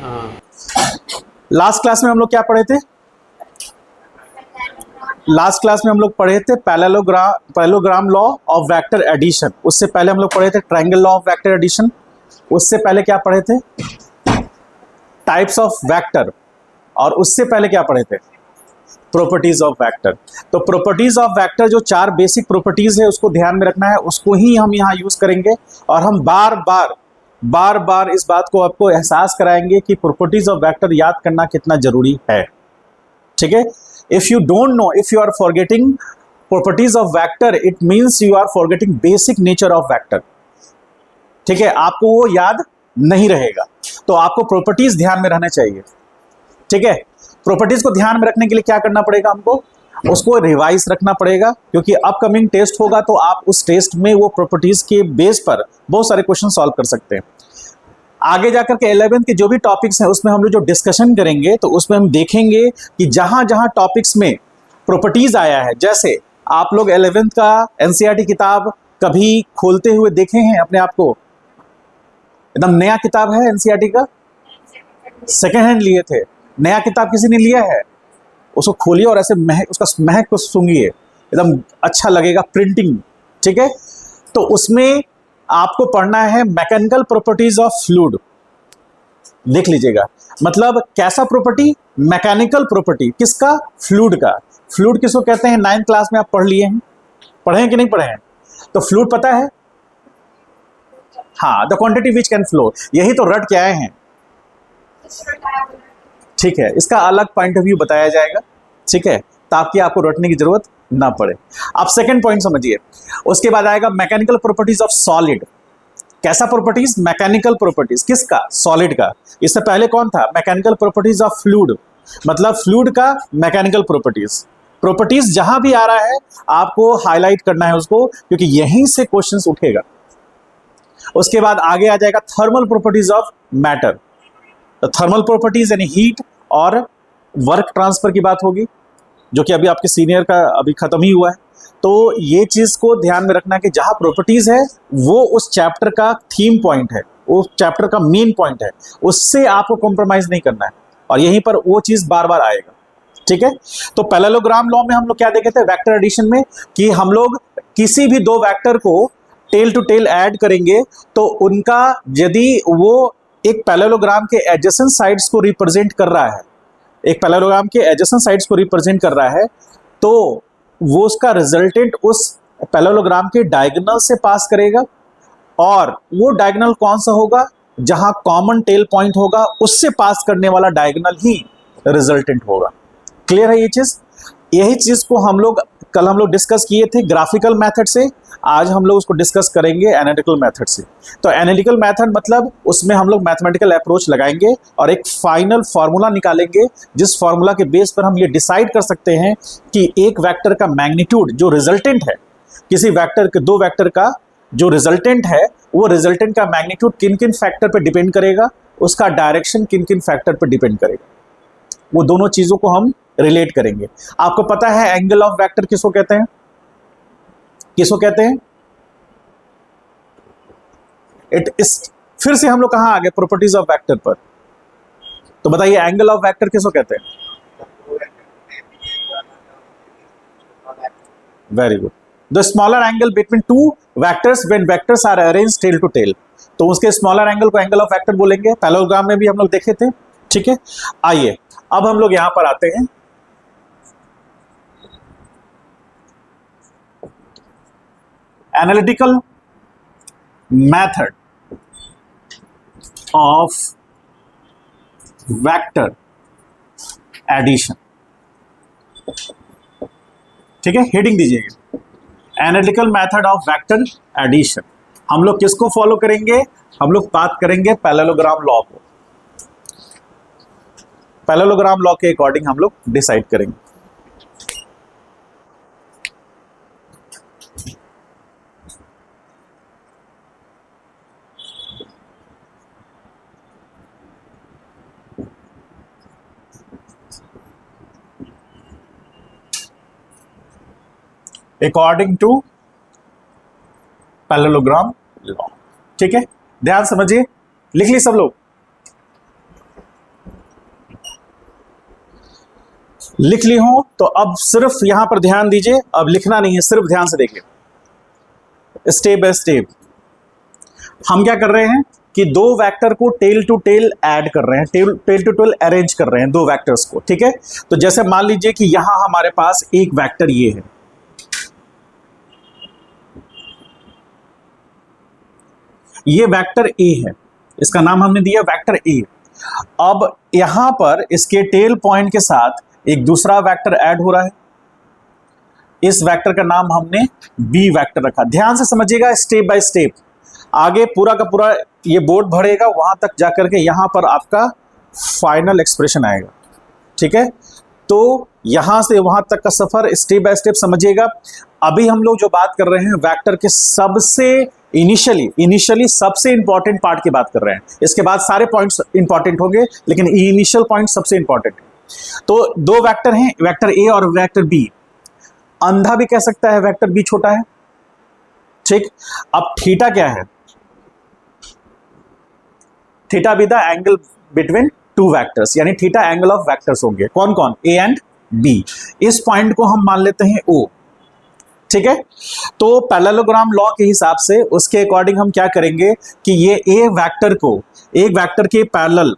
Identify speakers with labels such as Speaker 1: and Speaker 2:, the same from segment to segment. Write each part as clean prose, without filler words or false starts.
Speaker 1: हाँ।
Speaker 2: Last class में हम लोग क्या पढ़े थे? लास्ट क्लास में हम लोग पढ़े थे parallelogram law of vector addition. उससे पहले हम लोग पढ़े थे triangle law of vector addition. उससे पहले क्या पढ़े थे? Types of vector. और उससे पहले क्या पढ़े थे? Properties of vector. तो प्रॉपर्टीज ऑफ वेक्टर जो 4 बेसिक प्रॉपर्टीज है उसको ध्यान में रखना है, उसको ही हम यहाँ यूज करेंगे। और हम बार बार इस बात को आपको एहसास कराएंगे कि प्रॉपर्टीज ऑफ वेक्टर याद करना कितना जरूरी है। ठीक है? If you don't know, if you are forgetting properties of vector, it means you are forgetting basic nature of vector. ठीक है? आपको वो याद नहीं रहेगा, तो आपको प्रॉपर्टीज ध्यान में रहना चाहिए। ठीक है? प्रॉपर्टीज को ध्यान में रखने के लिए क्या करना पड़ेगा हमको? उसको रिवाइज रखना पड़ेगा, क्योंकि अपकमिंग टेस्ट होगा तो आप उस टेस्ट में वो प्रॉपर्टीज के बेस पर बहुत सारे क्वेश्चन सॉल्व कर सकते हैं। आगे जाकर के 11th के जो भी टॉपिक्स हैं उसमें हम लोग जो डिस्कशन करेंगे तो उसमें हम देखेंगे कि जहां जहां टॉपिक्स में प्रॉपर्टीज आया है, जैसे आप लोग 11th का एनसीईआरटी किताब कभी खोलते हुए देखे हैं अपने आप को? एकदम नया किताब है एनसीईआरटी का, सेकेंड हैंड लिए थे, नया किताब किसी ने लिया है? उसको खोलिए और ऐसे उसका महक को सूंघिए, एकदम अच्छा लगेगा, प्रिंटिंग। ठीक है? तो उसमें आपको पढ़ना है मैकेनिकल प्रॉपर्टीज ऑफ फ्लूइड। देख लीजिएगा, मतलब कैसा प्रॉपर्टी? Mechanical property. किसका? फ्लूइड का। फ्लूइड किसको कहते हैं? 9th क्लास में आप पढ़ लिए हैं, पढ़े हैं कि नहीं पढ़े हैं? तो फ्लूइड पता है? हाँ, the quantity which can flow. यही तो रट के आए हैं। ठीक है, इसका अलग पॉइंट ऑफ व्यू बताया जाएगा। ठीक है, ताकि आपको रटने की जरूरत ना पड़े। आप सेकंड पॉइंट समझिए। उसके बाद आएगा मैकेनिकल प्रॉपर्टीज ऑफ सॉलिड। कैसा प्रॉपर्टीज? Mechanical properties. किसका? सॉलिड का। इससे पहले कौन था? मैकेनिकल प्रॉपर्टीज ऑफ फ्लूइड, मतलब फ्लूइड का मैकेनिकल प्रॉपर्टीज। प्रॉपर्टीज जहां भी आ रहा है आपको हाईलाइट करना है उसको, क्योंकि यहीं से क्वेश्चन उठेगा। उसके बाद आगे आ जाएगा थर्मल प्रॉपर्टीज ऑफ मैटर। तो थर्मल प्रॉपर्टीज यानी हीट और वर्क ट्रांसफर की बात होगी, जो कि अभी आपके सीनियर का अभी खत्म ही हुआ है। तो ये चीज को ध्यान में रखना कि जहां प्रॉपर्टीज है वो उस चैप्टर का थीम पॉइंट है, उस चैप्टर का मेन पॉइंट है, उससे आपको कॉम्प्रोमाइज नहीं करना है, और यहीं पर वो चीज बार बार आएगा। ठीक है? तो पैरेललोग्राम लॉ में हम लोग क्या देखे थे वेक्टर एडिशन में, कि हम लोग किसी भी 2 वेक्टर को टेल टू टेल ऐड करेंगे तो उनका यदि वो एक पैरेललोग्राम के एडजेसेंट साइड्स को रिप्रेजेंट कर रहा है, एक पैरेललोग्राम के एडजेसेंट साइड्स को रिप्रेजेंट कर रहा है, तो वो उसका रिजल्टेंट उस पैरेललोग्राम के डायगोनल से पास करेगा, और वो डायगोनल कौन सा होगा? जहां कॉमन टेल पॉइंट होगा उससे पास करने वाला डायगोनल ही रिजल्टेंट होगा। क्लियर है ये चीज? यही चीज को कल हम लोग डिस्कस किए थे ग्राफिकल मेथड से, आज हम लोग उसको डिस्कस करेंगे एनालिटिकल मेथड से। तो एनालिटिकल मेथड मतलब उसमें हम लोग मैथमेटिकल अप्रोच लगाएंगे और एक फाइनल फार्मूला निकालेंगे, जिस फार्मूला के बेस पर हम ये डिसाइड कर सकते हैं कि एक वेक्टर का मैग्नीट्यूड जो रिजल्टेंट है, किसी वेक्टर के 2 वेक्टर का जो रिजल्टेंट है, वो रिजल्टेंट का मैग्नीट्यूड किन किन फैक्टर पर डिपेंड करेगा, उसका डायरेक्शन किन किन फैक्टर पर डिपेंड करेगा। वो दोनों चीजों को हम रिलेट करेंगे। आपको पता है एंगल ऑफ वेक्टर किसको कहते हैं? किसको कहते हैं? इट इज, फिर से हम लोग कहां आ गए? प्रॉपर्टीज ऑफ वेक्टर पर। तो बताइए एंगल ऑफ वेक्टर किसको कहते हैं? Very good. The smaller angle between 2 vectors when vectors are arranged tail to tail. तो उसके स्मॉलर एंगल को एंगल ऑफ वेक्टर बोलेंगे। पैरेललोग्राम में भी हम लोग देखे थे। ठीक है, आइए अब हम लोग यहां पर आते हैं। Analytical method of vector addition. ठीक है, हेडिंग दीजिएगा analytical method of vector addition. हम लोग किसको फॉलो करेंगे? हम लोग बात करेंगे पैरेललोग्राम लॉ को। पैरेललोग्राम लॉ के अकॉर्डिंग हम लोग डिसाइड करेंगे। According to parallelogram law. ठीक है, ध्यान समझिए, लिख ली सब लोग? लिख ली हो तो अब सिर्फ यहां पर ध्यान दीजिए, अब लिखना नहीं है, सिर्फ ध्यान से देखिए स्टेप बाय स्टेप। हम क्या कर रहे हैं कि दो वेक्टर को टेल टू टेल ऐड कर रहे हैं, टेल टू टेल अरेंज कर रहे हैं दो वेक्टर्स को, ठीक है। तो जैसे मान लीजिए कि यहां हमारे पास एक वेक्टर ये है, ये वेक्टर ए है, इसका नाम हमने दिया वेक्टर ए। अब यहां पर इसके टेल पॉइंट के साथ एक दूसरा वेक्टर ऐड हो रहा है, इस वेक्टर का नाम हमने बी वेक्टर रखा। ध्यान से समझिएगा स्टेप बाय स्टेप, आगे पूरा का पूरा ये बोर्ड भरेगा, वहां तक जाकर के यहां पर आपका फाइनल एक्सप्रेशन आएगा, ठीक है। तो यहां से वहां तक का सफर स्टेप बाय स्टेप समझिएगा। अभी हम लोग जो बात कर रहे हैं वेक्टर के सबसे इनिशियली सबसे इंपॉर्टेंट पार्ट की बात कर रहे हैं, इसके बाद सारे पॉइंट्स इंपॉर्टेंट होंगे, लेकिन इनिशियल पॉइंट सबसे इंपॉर्टेंट है। तो दो वेक्टर हैं, वेक्टर ए और वेक्टर बी। अंधा भी कह सकता है वेक्टर बी छोटा है, ठीक। अब थीटा क्या है? Theta be the angle between two vectors, यानी थीटा एंगल ऑफ वेक्टर्स होंगे, कौन कौन? A and B. इस पॉइंट को हम मान लेते हैं ओ, ठीक है। तो पैरेललोग्राम लॉ के हिसाब से उसके अकॉर्डिंग हम क्या करेंगे कि ये ए वेक्टर को, एक वेक्टर के पैरेलल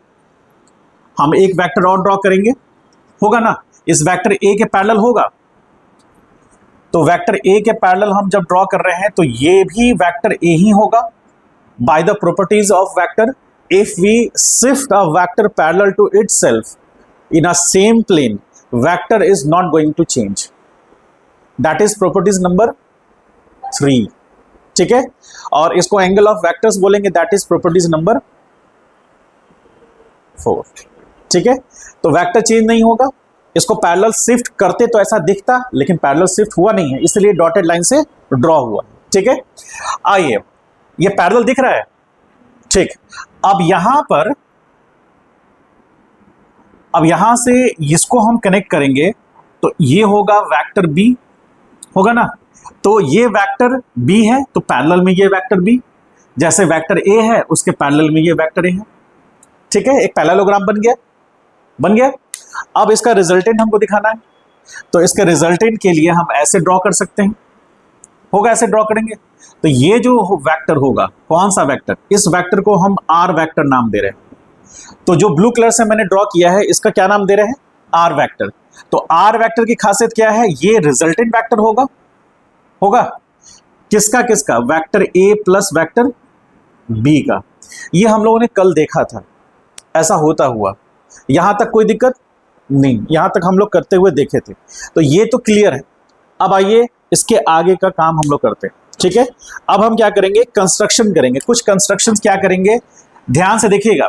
Speaker 2: हम एक वेक्टर और ड्रॉ करेंगे, होगा ना, इस वेक्टर ए के पैरेलल होगा। तो वेक्टर ए के पैरेलल हम जब ड्रॉ कर रहे हैं तो ये भी वेक्टर ए ही होगा by the properties of vector. If we shift a vector parallel to itself in a same plane, vector is not going to change, that is properties number 3, ठीक है। और इसको एंगल ऑफ वेक्टर्स बोलेंगे, that is properties number 4, ठीक है। तो vector change नहीं होगा, इसको पैरेलल शिफ्ट करते तो ऐसा दिखता, लेकिन पैरेलल शिफ्ट हुआ नहीं है, इसलिए डॉटेड लाइन से ड्रॉ हुआ, ठीक है। आइए, ये पैरेलल दिख रहा है, ठीक। अब यहां से इसको हम कनेक्ट करेंगे तो ये होगा वेक्टर बी, होगा ना। तो ये वेक्टर बी है तो पैरेलल में ये वेक्टर बी, जैसे वेक्टर ए है उसके पैरेलल में ये वेक्टर ए है, ठीक है। एक पैरेललोग्राम बन गया। अब इसका रिजल्टेंट हमको दिखाना है, तो इसके रिजल्टेंट के लिए हम ऐसे ड्रॉ कर सकते हैं, होगा ऐसे ड्रॉ करेंगे। तो ये जो वेक्टर होगा, कौन सा वेक्टर? इस वेक्टर को हम आर वेक्टर नाम दे रहे हैं। तो जो ब्लू कलर से मैंने ड्रॉ किया है इसका क्या नाम दे रहे हैं? R vector. तो आर वेक्टर की खासियत क्या है? ये रिजल्टेंट वेक्टर होगा किसका? Vector A plus vector B का। ये हम लोगों ने कल देखा था, ऐसा होता हुआ, यहां तक कोई दिक्कत नहीं, यहां तक हम लोग करते हुए देखे थे, तो ये तो क्लियर है। अब आइए इसके आगे का काम हम लोग करते हैं, ठीक है। अब हम क्या करेंगे? कंस्ट्रक्शन करेंगे। कुछ कंस्ट्रक्शंस क्या करेंगे, ध्यान से देखिएगा।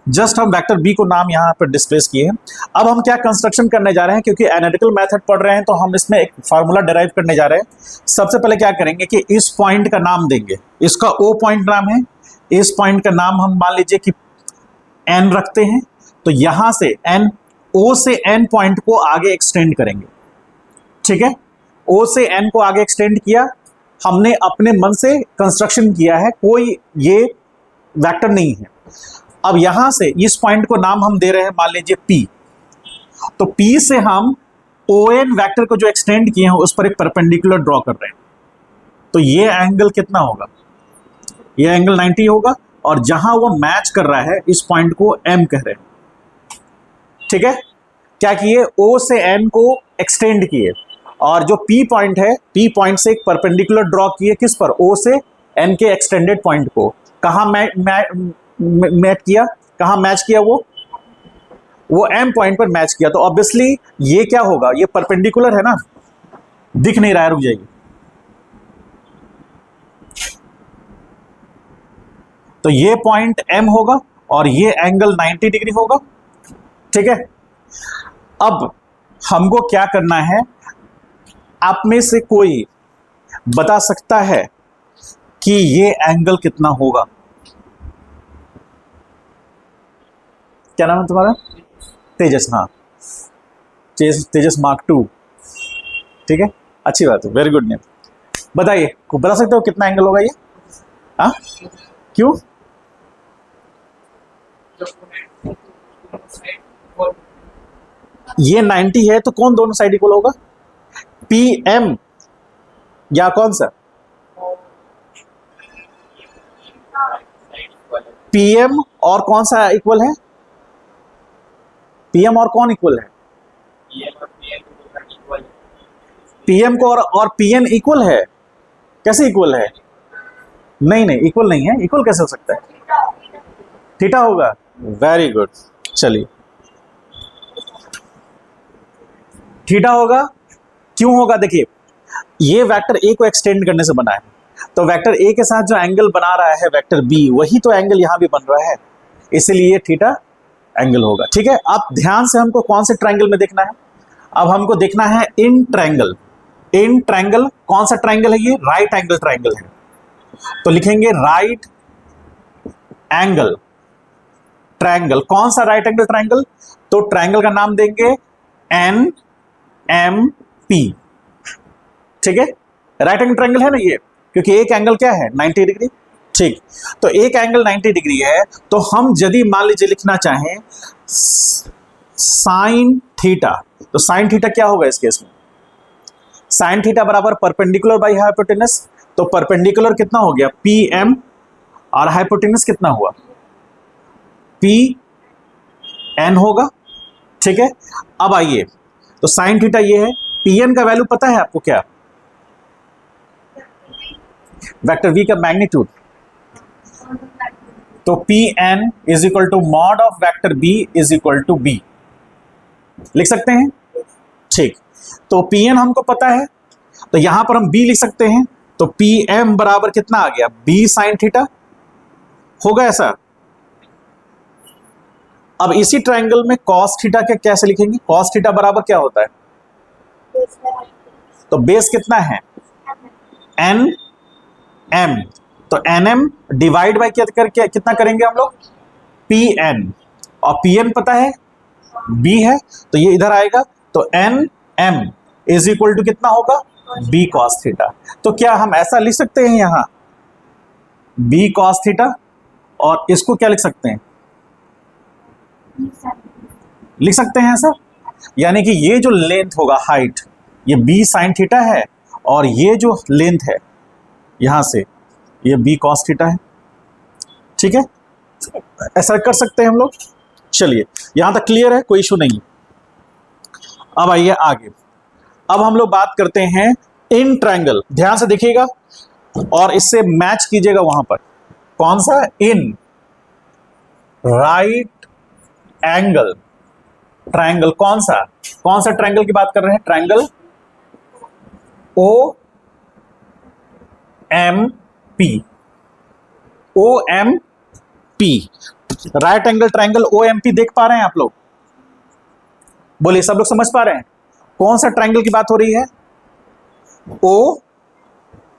Speaker 2: जस्ट हम वेक्टर बी को नाम यहां पर डिस्प्लेस किए हैं। अब हम क्या कंस्ट्रक्शन करने जा रहे हैं, क्योंकि एनालिटिकल मेथड पढ़ रहे हैं तो हम इसमें एक फार्मूला डिराइव करने जा रहे हैं। सबसे पहले क्या करेंगे कि इस पॉइंट का नाम देंगे, इसका ओ पॉइंट नाम है, इस पॉइंट का नाम हम मान लीजिए कि एन रखते हैं। तो यहां से एन, ओ से एन पॉइंट को आगे एक्सटेंड करेंगे, ठीक है। ओ से एन को आगे एक्सटेंड किया, हमने अपने मन से कंस्ट्रक्शन किया है, कोई ये वेक्टर नहीं है। अब यहां से इस पॉइंट को नाम हम दे रहे हैं मान लीजिए पी। तो पी से हम ओ एन वैक्टर को जो एक्सटेंड किए हैं उस पर एक परपेंडिकुलर ड्रॉ कर रहे हैं। तो ये एंगल कितना होगा? ये एंगल 90 होगा, और जहां वो मैच कर रहा है इस पॉइंट को एम कह रहे हैं, ठीक है। क्या किए? ओ से एन को एक्सटेंड किए, और जो पी पॉइंट है, पी पॉइंट से एक परपेंडिकुलर ड्रॉ किए, किस पर? ओ से एन के एक्सटेंडेड पॉइंट को। कहां मैच किया? कहां मैच किया? वो एम पॉइंट पर मैच किया। तो ऑब्वियसली ये क्या होगा? ये परपेंडिकुलर है ना, दिख नहीं रहा है, रुक जाइए। तो ये पॉइंट एम होगा और ये एंगल 90 डिग्री होगा, ठीक है। अब हमको क्या करना है? आप में से कोई बता सकता है कि ये एंगल कितना होगा? क्या नाम है तुम्हारा? तेजस। हाँ, तेजस मार्क 2, ठीक है, अच्छी बात है, वेरी गुड नेम। बताइए, बता सकते हो कितना एंगल होगा ये? हाँ, क्यों? ये 90 है तो कौन दोनों साइड इक्वल होगा? पी एम या कौन सा? पीएम और कौन सा इक्वल है? पीएम और कौन इक्वल है? पीएम को और पीएन इक्वल है? कैसे इक्वल है? नहीं नहीं, इक्वल नहीं है। इक्वल कैसे हो सकता है? थीटा होगा। Very good. चलिए, थीटा होगा। क्यों होगा? देखिए, ये वेक्टर ए को एक्सटेंड करने से बना है, तो वेक्टर ए के साथ जो एंगल बना रहा है वेक्टर बी, वही तो एंगल यहां भी बन रहा है, इसलिए थीटा एंगल होगा। ठीक है, अब ध्यान से हमको कौन से ट्रायंगल में देखना है? अब हमको देखना है इन ट्रायंगल। इन ट्रायंगल कौन सा ट्रायंगल है? ये राइट एंगल ट्रायंगल है, तो लिखेंगे राइट एंगल ट्रायंगल। कौन सा राइट एंगल ट्रायंगल? तो ट्रायंगल का नाम देंगे एन एम पी। ठीक है, राइट एंगल ट्रायंगल है ना ये, क्योंकि एक एंगल क्या है? 90 डिग्री। ठीक, तो एक एंगल 90 डिग्री है, तो हम यदि मान लीजिए लिखना चाहें साइन थीटा, तो साइन थीटा क्या होगा इस केस में? साइन थीटा बराबर परपेंडिकुलर बाई हाइपोटेनस, तो परपेंडिकुलर कितना हो गया? पी एम, और हाइपोटेनस कितना हुआ? पी एन होगा। ठीक है, अब आइए, तो साइन थीटा ये है, पी एन का वैल्यू पता है आपको क्या? वेक्टर वी का मैग्नीट्यूड, तो P N is equal to mod of vector B is equal to B, लिख सकते हैं। ठीक, तो पी एन हमको पता है, तो यहां पर हम बी लिख सकते हैं, तो पी एम बराबर कितना आ गया? बी साइन थीटा होगा ऐसा। अब इसी ट्रायंगल में कॉस थीटा के कैसे लिखेंगे? कॉस थीटा बराबर क्या होता है? तो बेस कितना है? एन एम, तो एन एम डिवाइड बाई क्या करके कितना करेंगे हम लोग? पी एन, और पी एन पता है बी है, तो ये इधर आएगा, तो N M is equal to कितना होगा? B cos theta. तो क्या हम ऐसा लिख सकते हैं यहां बी कॉस थीटा, और इसको क्या लिख सकते हैं? लिख सकते हैं ऐसा, यानी कि ये जो लेंथ होगा, हाइट, ये बी साइन थीटा है, और ये जो लेंथ है यहां से, ये बी कॉस थीटा है। ठीक है, ऐसा कर सकते हैं हम लोग। चलिए, यहां तक क्लियर है, कोई इशू नहीं। अब आइए आगे, अब हम लोग बात करते हैं इन ट्रायंगल। ध्यान से देखिएगा और इससे मैच कीजिएगा वहां पर। कौन सा? In right angle triangle. कौन सा ट्रायंगल की बात कर रहे हैं? Triangle O M P. O M P, right angle triangle O M P. देख पा रहे हैं आप लोग? बोलिए, सब लोग समझ पा रहे हैं कौन सा ट्रायंगल की बात हो रही है? ओ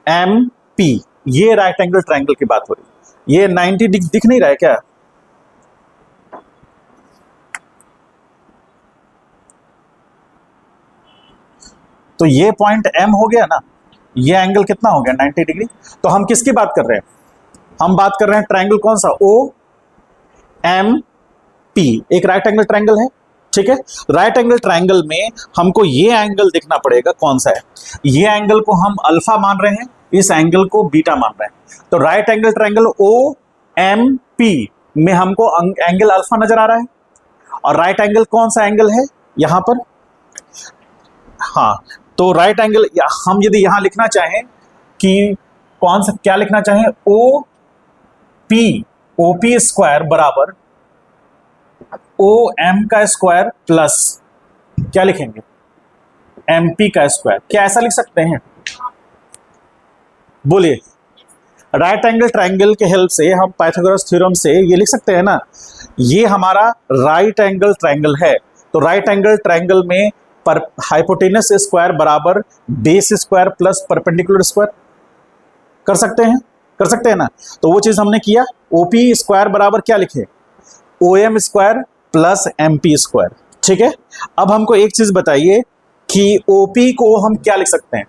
Speaker 2: एम पी, ये राइट एंगल ट्रायंगल की बात हो रही है। ये 90 दिख नहीं रहा है क्या? तो ये पॉइंट एम हो गया ना, ये एंगल कितना हो गया? 90 डिग्री। तो हम किसकी बात कर रहे हैं? हम बात कर रहे हैं ट्रायंगल कौन सा? ओ एम पी, एक राइट एंगल ट्रायंगल है। ठीक है, राइट एंगल ट्रायंगल में हमको ये एंगल देखना पड़ेगा कौन सा है। ये एंगल को हम अल्फा मान रहे हैं, इस एंगल को बीटा मान रहे हैं। तो right angle triangle O M P में हमको एंगल अल्फा नजर आ रहा है, और राइट एंगल कौन सा एंगल है यहां पर? हाँ, तो राइट एंगल हम यदि यहां लिखना चाहें कि कौन सा, क्या लिखना चाहें? ओ पी स्क्वायर बराबर ओ एम का स्क्वायर प्लस क्या लिखेंगे? एम पी का स्क्वायर। क्या ऐसा लिख सकते हैं? बोलिए, राइट एंगल ट्रायंगल के हेल्प से हम पाइथागोरस थ्योरम से ये लिख सकते हैं ना, ये हमारा राइट एंगल ट्रायंगल है। तो राइट एंगल ट्रायंगल में पर हाइपोटेनस स्क्वायर बराबर base square plus perpendicular square. कर सकते हैं ना? तो वो चीज हमने किया। ओपी स्क्वायर बराबर क्या लिखे? O M square plus M P square. ठीक है, अब हमको एक चीज बताइए कि ओपी को हम क्या लिख सकते हैं?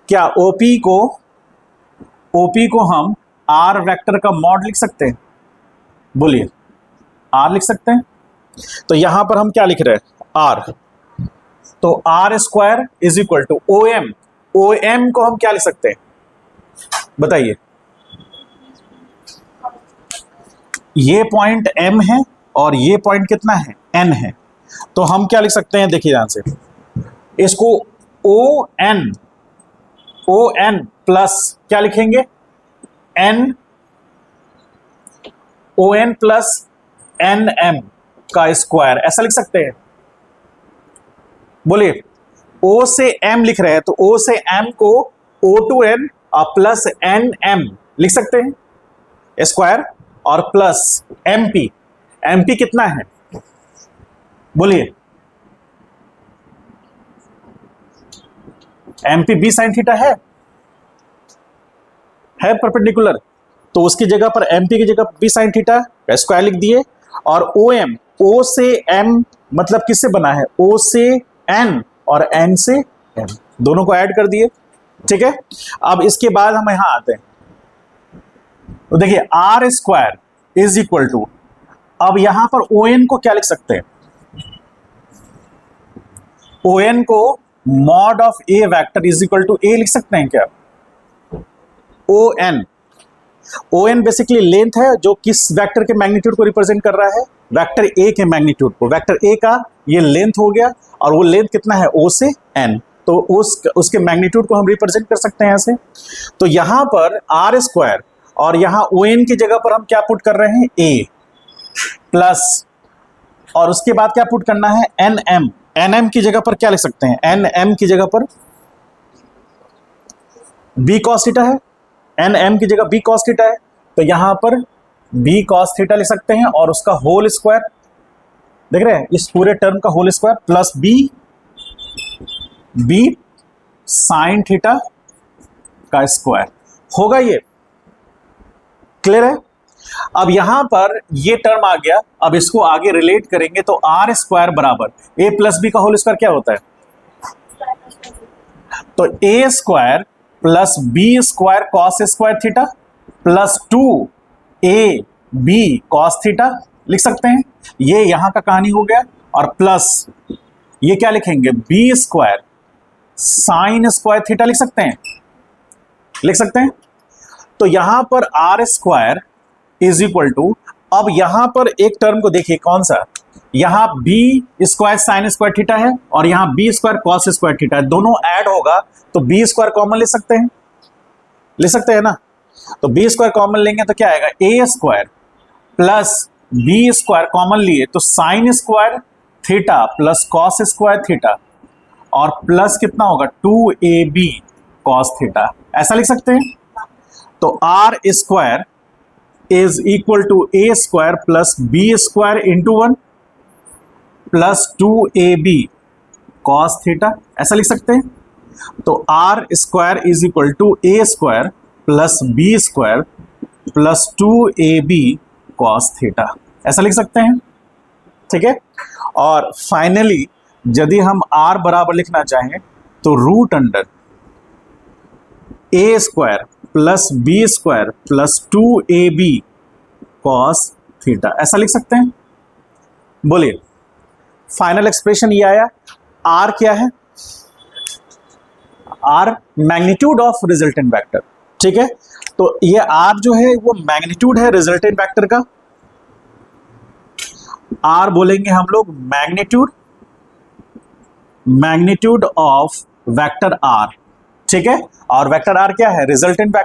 Speaker 2: क्या ओपी को हम आर वेक्टर का मॉड लिख सकते हैं? बोलिए, आर लिख सकते हैं। तो यहां पर हम क्या लिख रहे हैं, आर। तो are square is equal to O M. O M को हम क्या लिख सकते हैं बताइए। ये पॉइंट एम है और ये पॉइंट कितना है, एन है। तो हम क्या लिख सकते हैं, देखिए ध्यान से, इसको ओ एन प्लस क्या लिखेंगे, N, O N plus N M का स्क्वायर, ऐसा लिख सकते हैं। बोलिए, ओ से एम लिख रहे हैं तो ओ से एम को ओ टू एन और प्लस एन एम लिख सकते हैं स्क्वायर, और प्लस एमपी। एमपी कितना है बोलिए, एमपी बी साइन थीटा है परपेंडिकुलर, तो उसकी जगह पर एमपी की जगह बी साइन थीटा का स्क्वायर लिख दिए। और ओ एम, ओ से एम मतलब किससे बना है, ओ से एन और एन से एम, दोनों को ऐड कर दिए। ठीक है, अब इसके बाद हम यहां आते हैं, तो देखिए R square is equal to, अब यहां पर ओ एन को क्या लिख सकते हैं, ओ एन को mod of a vector is equal to a लिख सकते हैं क्या। ओ एन बेसिकली लेंथ है जो किस वेक्टर के मैग्नीट्यूड को रिप्रेजेंट कर रहा है, वेक्टर ए के मैग्नीट्यूड को। वेक्टर ए का ये लेंथ हो गया, और वो लेंथ कितना है, ओ से एन, तो उसके मैग्नीट्यूड को हम रिप्रेजेंट कर सकते हैं ऐसे। तो यहां पर आर स्क्वायर और यहां ओ एन की जगह पर हम क्या पुट कर रहे हैं, ए प्लस, और उसके बाद क्या पुट करना है, एन एम। एन एम की जगह पर क्या लिख सकते हैं, एन एम की जगह पर बी कॉस थीटा है, एन एम की जगह बी कॉस थीटा है, तो यहां पर बी कॉस थीटा लिख सकते हैं, और उसका होल स्क्वायर, देख रहे हैं इस पूरे टर्म का whole square, plus B sine theta का स्क्वायर होगा। ये क्लियर है। अब यहां पर ये टर्म आ गया, अब इसको आगे रिलेट करेंगे तो आर स्क्वायर बराबर ए प्लस बी का होल स्क्वायर क्या होता है, तो a square plus B square cos square theta plus 2 b cos theta लिख सकते हैं। ये यहां का कहानी हो गया, और प्लस ये क्या लिखेंगे, B square sine square theta लिख सकते हैं। तो यहां पर R square is equal to, अब यहां पर एक टर्म को देखिए कौन सा, यहां B square sine square theta है और यहां B square cos square theta है, दोनों ऐड होगा तो बी स्क्वायर कॉमन ले सकते हैं ना। तो बी स्क्वायर कॉमन लेंगे तो क्या आएगा, a square plus B square common लिए तो sine square theta plus cos square theta, और प्लस कितना होगा 2ab कॉस थीटा, ऐसा लिख सकते हैं। तो are square is equal to A square plus B square into 1 plus 2ab cos theta, ऐसा लिख सकते हैं। तो are square is equal to A square plus B square plus 2ab cos theta, ऐसा लिख सकते हैं। ठीक है, और फाइनली यदि हम आर बराबर लिखना चाहें तो रूट अंडर ए square plus B square plus 2ab cos theta, ऐसा लिख सकते हैं। बोलिए, फाइनल एक्सप्रेशन ये आया। आर क्या है, R magnitude of resultant vector. ठीक है, तो ये आर जो है वो मैग्नीट्यूड है रिजल्टेंट वेक्टर का। आर बोलेंगे हम लोग मैग्नीट्यूड ऑफ वेक्टर आर। ठीक है, और वेक्टर आर क्या है, रिजल्टेंट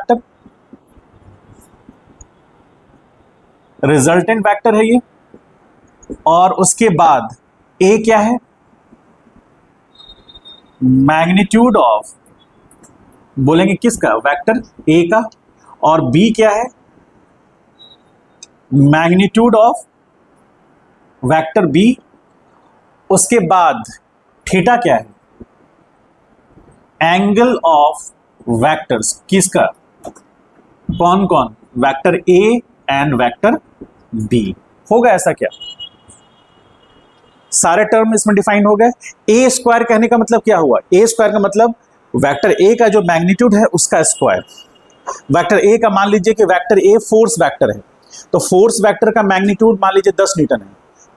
Speaker 2: वेक्टर है ये। और उसके बाद ए क्या है, मैग्नीट्यूड ऑफ, बोलेंगे किसका, वेक्टर ए का। और बी क्या है, मैग्नीट्यूड ऑफ वेक्टर बी। उसके बाद थीटा क्या है, एंगल ऑफ वेक्टर्स, किसका, कौन कौन, vector A and vector B. होगा ऐसा क्या, सारे टर्म इसमें डिफाइन हो गए। ए स्क्वायर कहने का मतलब क्या हुआ, ए स्क्वायर का मतलब वेक्टर ए का जो मैग्नीट्यूड है उसका स्क्वायर। वेक्टर ए का मान लीजिए कि वेक्टर ए फोर्स वेक्टर है, तो फोर्स वेक्टर का मैग्नीट्यूड मान लीजिए 10 न्यूटन है,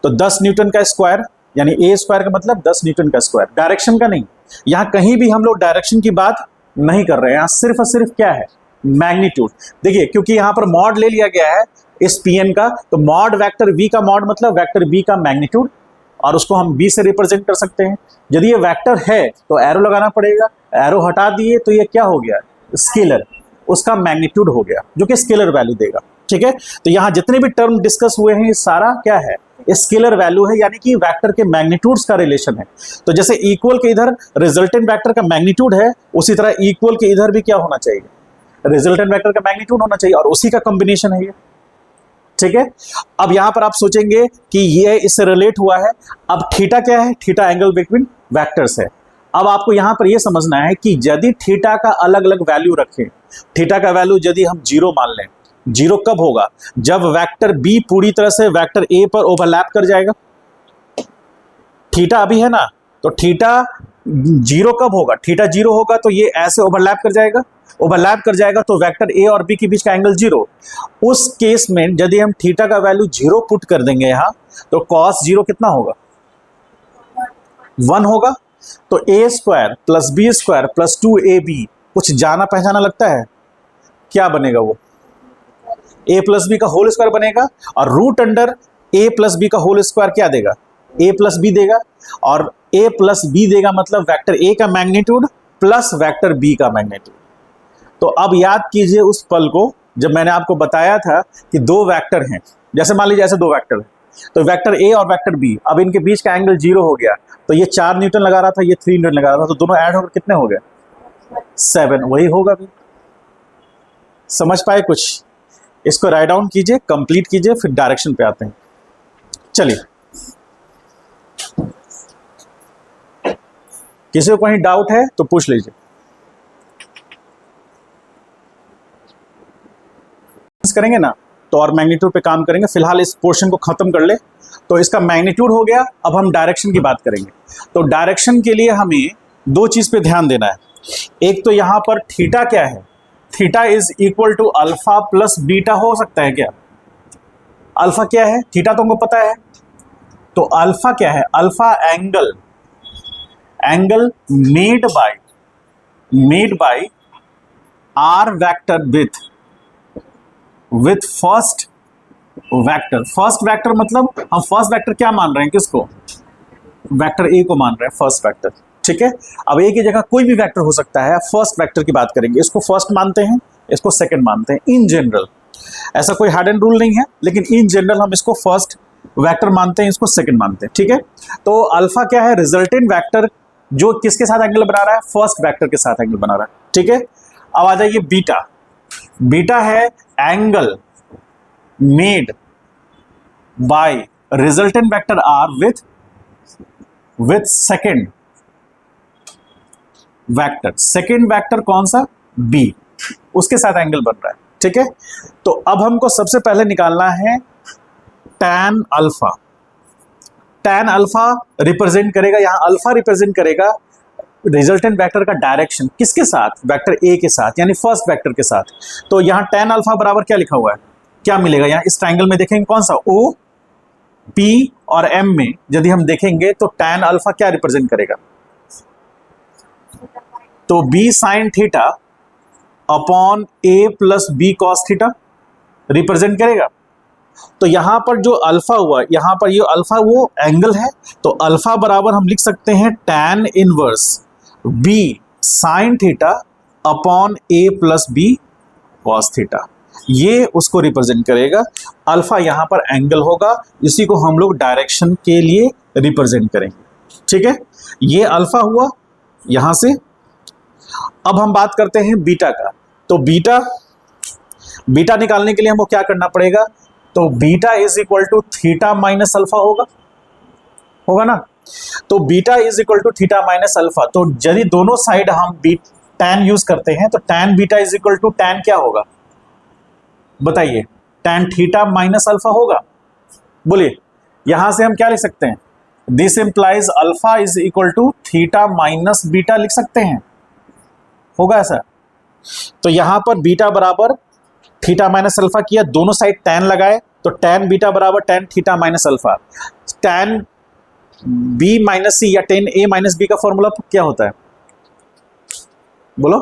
Speaker 2: तो 10 न्यूटन का स्क्वायर यानी ए स्क्वायर का मतलब 10 न्यूटन का स्क्वायर, डायरेक्शन का नहीं। यहां कहीं भी हम लोग डायरेक्शन की बात नहीं कर रहे हैं, यहां सिर्फ और सिर्फ क्या है, मैग्नीट्यूड। देखिए क्योंकि यहां पर मॉड ले लिया गया है इस पीएन का, तो मॉड वेक्टर वी का मॉड मतलब वेक्टर बी का मैग्नीट्यूड, और उसको हम बी से रिप्रेजेंट कर सकते हैं। यदि ये वेक्टर है तो एरो लगाना पड़ेगा, एरो हटा दिए तो ये क्या हो गया, स्केलर, उसका मैग्नीट्यूड हो गया जो कि स्केलर वैल्यू देगा। ठीक है, तो यहां जितने भी टर्म डिस्कस हुए हैं ये सारा क्या है, स्केलर वैल्यू है, यानी कि वेक्टर के मैग्नीट्यूड्स का रिलेशन है। तो जैसे इक्वल के इधर रिजल्टेंट वेक्टर का मैग्नीट्यूड है, उसी तरह इक्वल के इधर भी क्या होना चाहिए, रिजल्टेंट वेक्टर का मैग्नीट्यूड होना चाहिए, और उसी का कॉम्बिनेशन है ये। ठीक है, अब यहां पर आप सोचेंगे कि ये इससे रिलेट हुआ है। अब थीटा क्या है, थीटा एंगल बिटवीन वेक्टर्स है। अब आपको यहां पर यह समझना है कि यदि थीटा का अलग अलग वैल्यू रखें, थीटा का वैल्यू यदि हम 0 मान लें, 0 कब होगा, जब वेक्टर बी पूरी तरह से वेक्टर ए पर ओवरलैप कर जाएगा। थीटा अभी है ना, तो थीटा 0 कब होगा, थीटा 0 होगा तो ये ऐसे ओवरलैप कर जाएगा, ओवरलैप कर जाएगा तो वेक्टर ए और बी के बीच का एंगल 0। उस केस में यदि हम थीटा का वैल्यू 0 पुट कर देंगे यहां, तो कॉस 0 कितना होगा, 1 होगा। तो a square plus B square plus 2ab कुछ जाना पहचाना लगता है, क्या बनेगा वो, ए प्लस बी का होल स्क्वायर बनेगा, और root under a plus b का होल स्क्वायर क्या देगा, ए प्लस बी देगा, और ए प्लस बी देगा मतलब वेक्टर ए का मैग्नीट्यूड प्लस वेक्टर बी का मैग्नीट्यूड। तो अब याद कीजिए उस पल को जब मैंने आपको बताया था कि दो वेक्टर हैं, जैसे मान लीजिए ऐसे दो वेक्टर हैं, तो वेक्टर ए और वेक्टर बी, अब इनके बीच का एंगल 0 हो गया, तो ये 4 न्यूटन लगा रहा था, ये 3 न्यूटन लगा रहा था, तो दोनों ऐड होकर कितने हो गए, 7, वही होगा भी। समझ पाए कुछ, इसको राइट डाउन कीजिए, कंप्लीट कीजिए, फिर डायरेक्शन पे आते हैं। चलिए, किसी को कहीं डाउट है तो पूछ लीजिए। करेंगे ना तो और मैग्नीट्यूड पे काम करेंगे, फिलहाल इस पोर्शन को खत्म कर ले। तो इसका मैग्नीट्यूड हो गया, अब हम डायरेक्शन की बात करेंगे। तो डायरेक्शन के लिए हमें दो चीज पे ध्यान देना है। एक तो यहां पर थीटा क्या है, theta is equal to alpha plus beta हो सकता है क्या, अल्फा क्या है, थीटा तो हमको पता है, तो अल्फा क्या है, alpha angle, angle made by R vector with first vector. First vector मतलब हम फर्स्ट वेक्टर क्या मान रहे हैं, किसको, वेक्टर ए को मान रहे हैं फर्स्ट वेक्टर। ठीक है, अब ए की जगह कोई भी वेक्टर हो सकता है, फर्स्ट वेक्टर की बात करेंगे, इसको फर्स्ट मानते हैं, इसको सेकंड मानते हैं। इन जनरल ऐसा कोई हार्ड एंड रूल नहीं है, लेकिन इन जनरल हम इसको फर्स्ट वेक्टर मानते हैं, इसको सेकंड मानते हैं। ठीक है, तो अल्फा क्या है, रिजल्टेंट वेक्टर जो किसके साथ एंगल बना रहा है, फर्स्ट वेक्टर के साथ एंगल बना रहा है। ठीक है, अब आ जाइए बीटा, बीटा है angle made by resultant vector R with second vector, second vector कौन सा, बी, उसके साथ एंगल बन रहा है। ठीक है, तो अब हमको सबसे पहले निकालना है tan alpha. tan alpha represent करेगा, यहां अल्फा रिप्रेजेंट करेगा रिजल्टेंट वेक्टर का डायरेक्शन, किसके साथ, वेक्टर ए के साथ, यानी फर्स्ट वेक्टर के साथ। तो यहां tan अल्फा बराबर क्या लिखा हुआ है, क्या मिलेगा, यहां इस ट्रायंगल में देखेंगे कौन सा, ओ पी और एम में यदि हम देखेंगे तो tan अल्फा क्या रिप्रेजेंट करेगा, तो b sine theta upon a plus B cos theta represent करेगा। तो यहां पर जो अल्फा हुआ, यहां पर ये अल्फा वो एंगल है, तो अल्फा बराबर हम लिख सकते हैं tan inverse b sine theta upon a plus B cos theta, ये उसको रिप्रेजेंट करेगा। अल्फा यहां पर एंगल होगा, इसी को हम लोग डायरेक्शन के लिए रिप्रेजेंट करेंगे। ठीक है, ये अल्फा हुआ यहां से। अब हम बात करते हैं बीटा का, तो बीटा निकालने के लिए हमको क्या करना पड़ेगा, तो beta is equal to theta minus alpha होगा ना, तो beta is equal to theta minus alpha. तो यदि दोनों साइड हम tan यूज करते हैं तो tan beta is equal to tan क्या होगा, बताइए, tan थीटा माइनस अल्फा होगा। बोलिए, यहां से हम क्या लिख सकते हैं, this implies alpha is equal to theta minus beta लिख सकते हैं, होगा ऐसा। तो यहां पर बीटा बराबर थीटा माइनस अल्फा किया, दोनों साइड tan लगाए, तो tan बीटा बराबर tan theta minus alpha. tan b minus c या tan a माइनस बी का फॉर्मूला क्या होता है, बोलो?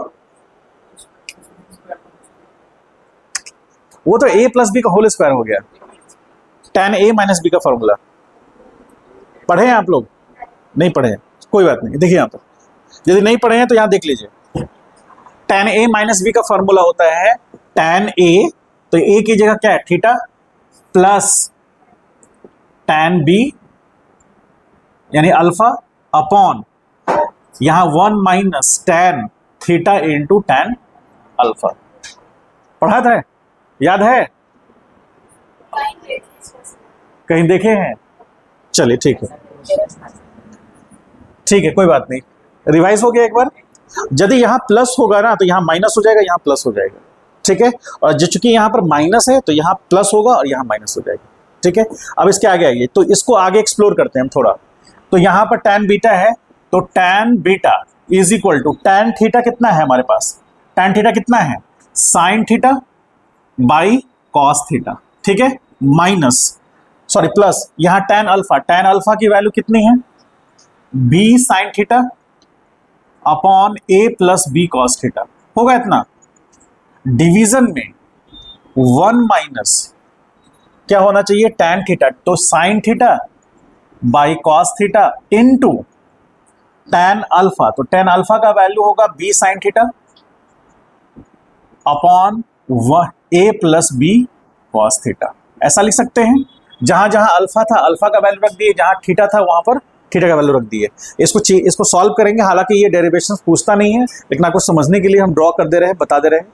Speaker 2: वो तो a प्लस बी का होल स्क्वायर हो गया। tan a माइनस बी का फॉर्मूला पढ़े हैं आप लोग? नहीं पढ़े हैं, कोई बात नहीं, देखिए यहाँ पर यदि नहीं पढ़े हैं तो यहाँ देख लीजिए। tan a माइनस बी का फॉर्मूला होता है tan a, तो a की जगह क्या है थीटा, प्लस tan b यानी अल्फा अपॉन यहां 1 minus tan theta into tan alpha. पढ़ा था, याद है? कहीं देखे हैं? चलिए ठीक है, ठीक है, कोई बात नहीं, रिवाइज हो गया एक बार। यदि यहाँ प्लस होगा ना तो यहाँ माइनस हो जाएगा, यहाँ प्लस हो जाएगा, ठीक है। और जो चूंकि यहाँ पर माइनस है तो यहाँ प्लस होगा और यहाँ माइनस हो जाएगा, ठीक है। अब इसके आगे आइए, तो इसको आगे एक्सप्लोर करते हैं हम थोड़ा। तो यहाँ पर tan बीटा है, तो tan beta is equal to tan theta कितना है हमारे पास, tan थीटा कितना है sin theta by cos theta, ठीक है, माइनस सॉरी प्लस यहाँ tan अल्फा की वैल्यू कितनी है b sin theta upon a plus B cos theta, होगा इतना। डिवीजन में 1 माइनस क्या होना चाहिए tan थीटा, तो sin theta by cos theta into tan alpha, तो tan अल्फा का वैल्यू होगा b sin theta upon a plus B cos theta. ऐसा लिख सकते हैं, जहां जहां अल्फा था अल्फा का वैल्यू रख दिए, जहां थीटा था वहां पर थीटा का वैल्यू रख दिए। इसको सॉल्व करेंगे, हालांकि ये डेरिवेशन पूछता नहीं है, लेकिन आपको समझने के लिए हम ड्रॉ कर दे रहे हैं, बता दे रहे हैं।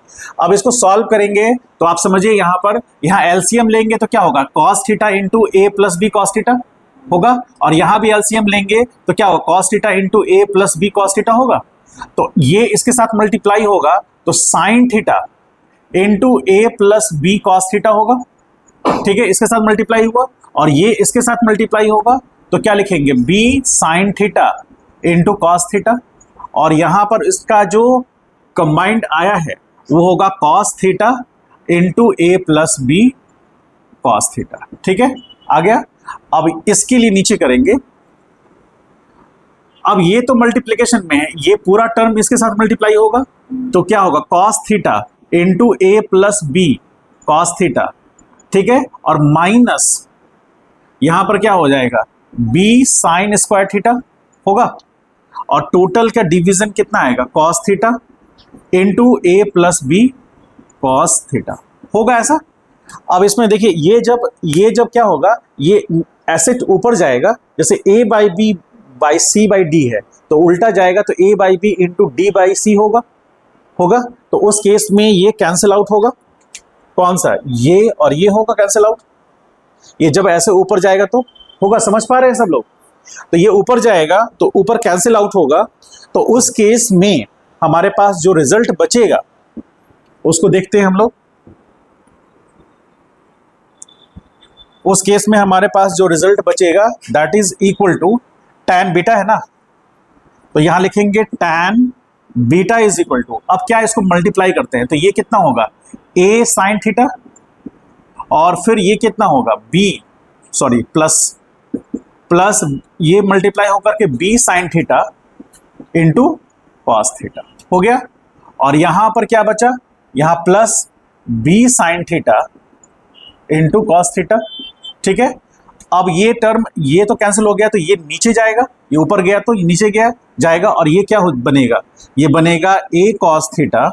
Speaker 2: अब इसको सॉल्व करेंगे तो आप समझिए, यहाँ पर यहाँ एलसीएम लेंगे तो क्या होगा कॉस थीटा इंटू ए प्लस बी कॉस थीटा होगा, और यहाँ भी एलसीएम लेंगे तो क्या होगा कॉस थीटा इंटू ए प्लस बी कॉस थीटा होगा। तो ये इसके साथ मल्टीप्लाई होगा तो साइन थीटा इंटू ए प्लस बी कॉस थीटा होगा, ठीक है, इसके साथ मल्टीप्लाई हुआ, और ये इसके साथ मल्टीप्लाई होगा तो क्या लिखेंगे b sign theta into cos theta, और यहां पर इसका जो कंबाइंड आया है वो होगा कॉस थीटा इंटू ए प्लस बी कॉस थीटा, ठीक है, आ गया। अब इसके लिए नीचे करेंगे, अब ये तो मल्टीप्लीकेशन में है, ये पूरा टर्म इसके साथ मल्टीप्लाई होगा तो क्या होगा कॉस थीटा इंटू ए प्लस बी कॉस थीटा, ठीक है, और माइनस यहां पर क्या हो जाएगा b साइन स्क्वायर थीटा होगा, और टोटल का डिवीजन कितना आएगा कॉस थीटा इंटू ए प्लस बी कॉस थीटा होगा, ऐसा। अब इसमें देखिए ये जब क्या होगा, ये ऐसे ऊपर जाएगा, जैसे a by b by c by d है तो उल्टा जाएगा, तो a by b into d by c होगा, तो उस केस में ये कैंसिल आउट होगा, कौन सा, ये और ये होगा कैंसिल आउट। ये जब ऐसे ऊपर जाएगा तो होगा, समझ पा रहे हैं सब लोग? तो ये ऊपर जाएगा तो ऊपर कैंसिल आउट होगा, तो उस केस में हमारे पास जो रिजल्ट बचेगा उसको देखते हैं हम लोग। उस केस में हमारे पास जो रिजल्ट बचेगा that is equal to tan beta है ना, तो यहां लिखेंगे tan beta is equal to, अब क्या इसको मल्टीप्लाई करते हैं तो ये कितना होगा a साइन थीटा, और फिर ये कितना होगा प्लस ये मल्टीप्लाई होकर के b sign theta into cos theta हो गया, और यहां पर क्या बचा, यहां plus b sign theta into cos theta, ठीक है। अब ये टर्म ये तो कैंसिल हो गया, तो ये नीचे जाएगा, ये ऊपर गया तो ये नीचे गया जाएगा, और ये क्या बनेगा, ये बनेगा a cos theta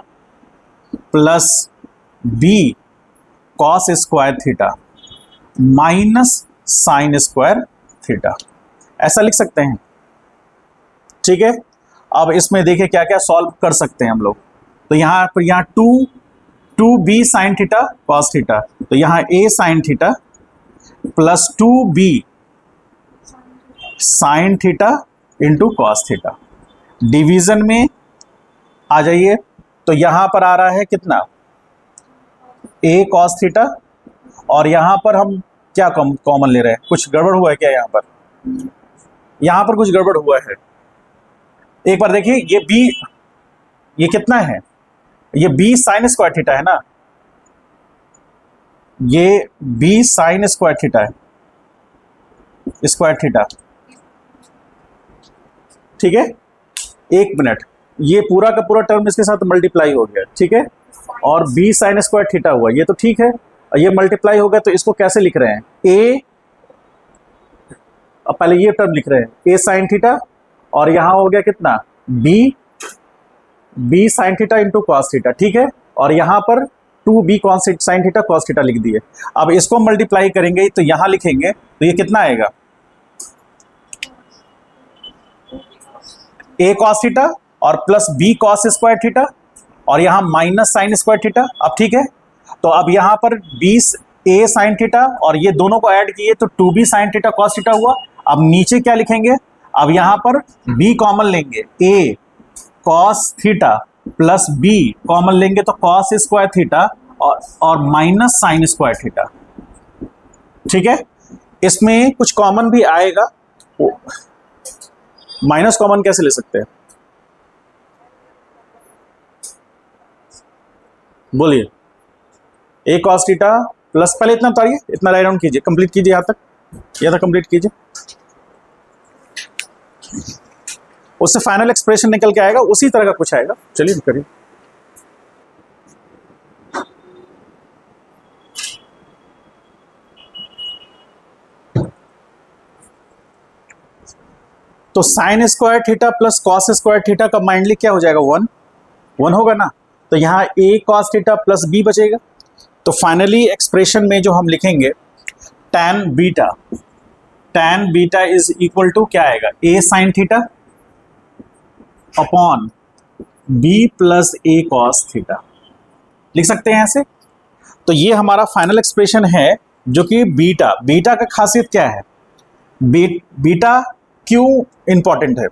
Speaker 2: plus b cos square theta minus sign square theta, ऐसा लिख सकते हैं, ठीक है। अब इसमें देखिए क्या क्या सॉल्व कर सकते हैं हम लोग, तो यहाँ पर यहाँ two B sine theta cos theta, तो यहाँ a sine theta plus 2b sine theta into cos theta. Division में आ जाइए, तो यहां पर आ रहा है कितना a कॉस थीटा, और यहां पर हम क्या कॉमन ले रहे हैं, कुछ गड़बड़ हुआ है क्या, यहां पर कुछ गड़बड़ हुआ है, एक बार देखिए, ये b ये कितना है, ये b साइन स्क्वायर थीटा है ना, ये बी साइन स्क्वायर थीटा है, स्क्वायर थीटा, ठीक है। एक मिनट, ये पूरा का पूरा टर्म इसके साथ मल्टीप्लाई हो गया, ठीक है, और बी साइन स्क्वायर थीटा हुआ, ये तो ठीक है, और ये मल्टीप्लाई हो गया, तो इसको कैसे लिख रहे हैं, ए, अब पहले ये टर्म लिख रहे हैं ए साइन थीटा, और यहां हो गया कितना, B sine theta into cos theta, ठीक है, और यहां पर 2b sine theta cos theta लिख दिए। अब इसको मल्टीप्लाई करेंगे तो यहां लिखेंगे तो ये कितना आएगा, a कॉस थीटा और plus b cos square theta, और यहां माइनस साइन स्क्वायर थीटा। अब ठीक है, तो अब यहां पर 20 a साइन थीटा और ये दोनों को ऐड किए तो 2b sine theta cos theta हुआ। अब नीचे क्या लिखेंगे, अब यहां पर b कॉमन लेंगे, a cos theta plus b common लेंगे तो कॉस स्क्वायर थीटा और माइनस साइन स्क्वायर थीटा, ठीक है। इसमें कुछ कॉमन भी आएगा, माइनस कॉमन कैसे ले सकते हैं, बोलिए, ए कॉस थीटा प्लस, पहले इतना उतारिए, इतना राइट डाउन कीजिए, कंप्लीट कीजिए, यहां तक कंप्लीट कीजिए, उससे फाइनल एक्सप्रेशन निकल के आएगा, उसी तरह का कुछ आएगा। चलिए करिए, तो sine square theta plus cos square theta का माइंडली क्या हो जाएगा, 1 होगा ना, तो यहां a cos theta plus b बचेगा। तो फाइनली एक्सप्रेशन में जो हम लिखेंगे tan beta is equal to क्या आएगा, a sine theta upon b plus a cos theta, लिख सकते हैं ऐसे। तो ये हमारा फाइनल एक्सप्रेशन है, जो कि बीटा का खासियत क्या है, बीटा क्यों इंपॉर्टेंट है,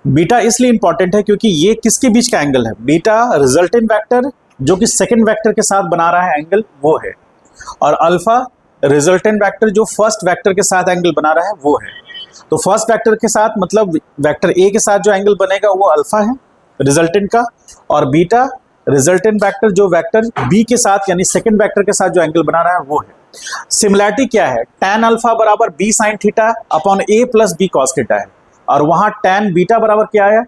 Speaker 2: बीटा इसलिए इंपॉर्टेंट है क्योंकि ये किसके बीच का एंगल है, बीटा रिजल्टेंट वेक्टर जो कि सेकंड वेक्टर के साथ बना रहा है एंगल वो है, और अल्फा रिजल्टेंट वेक्टर जो फर्स्ट वेक्टर के साथ एंगल बना रहा है वो है। तो फर्स्ट वेक्टर के साथ मतलब वेक्टर ए के साथ जो एंगल बनेगा वो अल्फा है रिजल्टेंट का, और बीटा रिजल्टेंट वेक्टर जो वेक्टर बी के साथ यानी सेकंड वेक्टर के साथ जो एंगल बना रहा है वो है। सिमिलैरिटी क्या है, tan अल्फा बराबर B sine theta upon a plus B cos theta है, और वहां tan बीटा बराबर क्या आया।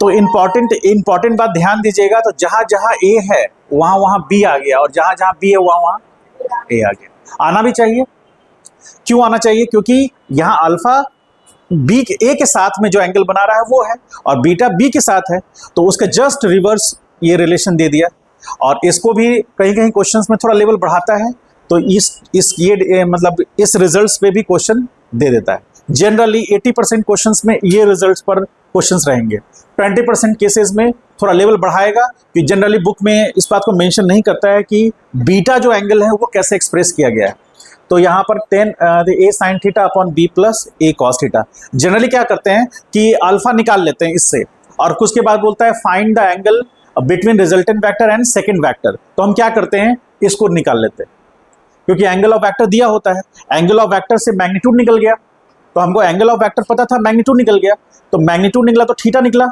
Speaker 2: तो इंपॉर्टेंट बात ध्यान दीजिएगा, तो जहां जहां ए है वहां वहां बी आ गया, और जहां जहां बी है वहां वहां ए आ गया। आना भी चाहिए, क्यों आना चाहिए, क्योंकि यहां अल्फा बी ए के साथ में जो एंगल बना रहा है वो है, और बीटा बी के साथ है, तो उसका जस्ट रिवर्स ये रिलेशन दे दिया। और इसको भी कहीं कहीं क्वेश्चंस में थोड़ा लेवल बढ़ाता है, तो ये मतलब इस रिजल्ट्स पे भी क्वेश्चन दे देता है। जनरली 80% क्वेश्चंस में ये रिजल्ट्स पर क्वेश्चंस रहेंगे, 20% केसेस में थोड़ा लेवल बढ़ाएगा, कि जनरली बुक में इस बात को मेंशन नहीं करता है कि बीटा जो एंगल है वो कैसे एक्सप्रेस किया गया है। तो यहाँ पर a sine theta upon b plus a cos theta, generally क्या करते हैं कि अल्फा निकाल लेते हैं इससे, और उसके बाद बोलता है find the angle between resultant vector and second vector, तो हम क्या करते हैं इसको निकाल लेते हैं, क्योंकि एंगल ऑफ वेक्टर दिया होता है, एंगल ऑफ वेक्टर से मैग्नीट्यूड निकल गया, तो हमको एंगल ऑफ वेक्टर पता था, मैग्नीट्यूड निकल गया, तो मैग्नीट्यूड निकला तो थीटा निकला,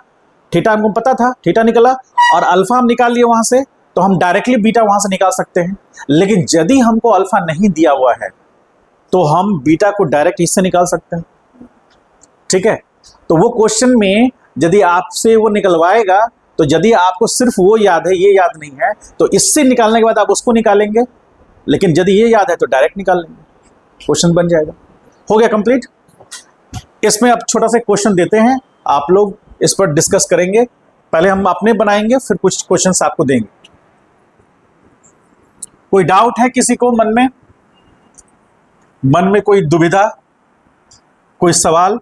Speaker 2: थीटा हमको पता था, थीटा निकला, और अल्फा हम निकाल लिए वहां से, तो हम डायरेक्टली बीटा वहां से निकाल सकते हैं। लेकिन यदि हमको अल्फा नहीं दिया हुआ है तो हम बीटा को डायरेक्ट इससे निकाल सकते हैं, ठीक है। तो वो क्वेश्चन में यदि आपसे वो निकलवाएगा, तो यदि आपको सिर्फ वो याद है, ये याद नहीं है, तो इससे निकालने के बाद आप उसको निकालेंगे, लेकिन यदि ये याद है तो डायरेक्ट निकाल लेंगे, क्वेश्चन बन जाएगा। हो गया कंप्लीट। इसमें अब छोटा सा क्वेश्चन देते हैं, आप लोग इस पर डिस्कस करेंगे, पहले हम अपने बनाएंगे फिर कुछ क्वेश्चंस आपको देंगे। कोई डाउट है किसी को मन में कोई दुविधा, कोई सवाल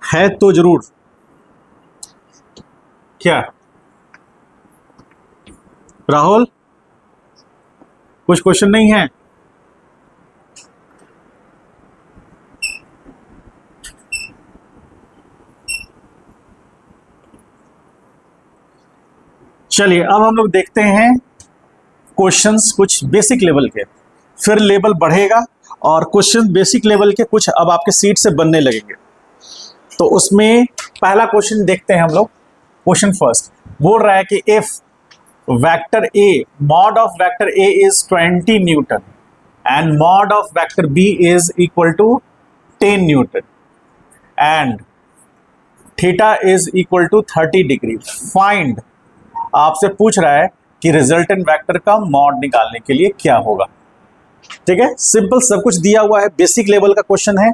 Speaker 2: है तो जरूर। क्या राहुल, कुछ क्वेश्चन नहीं है? चलिए अब हम लोग देखते हैं क्वेश्चंस कुछ बेसिक लेवल के, फिर लेवल बढ़ेगा और क्वेश्चन बेसिक लेवल के कुछ अब आपके सीट से बनने लगेंगे। तो उसमें पहला क्वेश्चन देखते हैं हम लोग। क्वेश्चन फर्स्ट बोल रहा है कि if vector A, mod of vector A is 20 newton and mod of vector B is equal to 10 newton and theta is equal to 30 degree, find, आपसे पूछ रहा है कि रिजल्टेंट वेक्टर का मॉड निकालने के लिए क्या होगा। ठीक है, सिंपल, सब कुछ दिया हुआ है, बेसिक लेवल का क्वेश्चन है।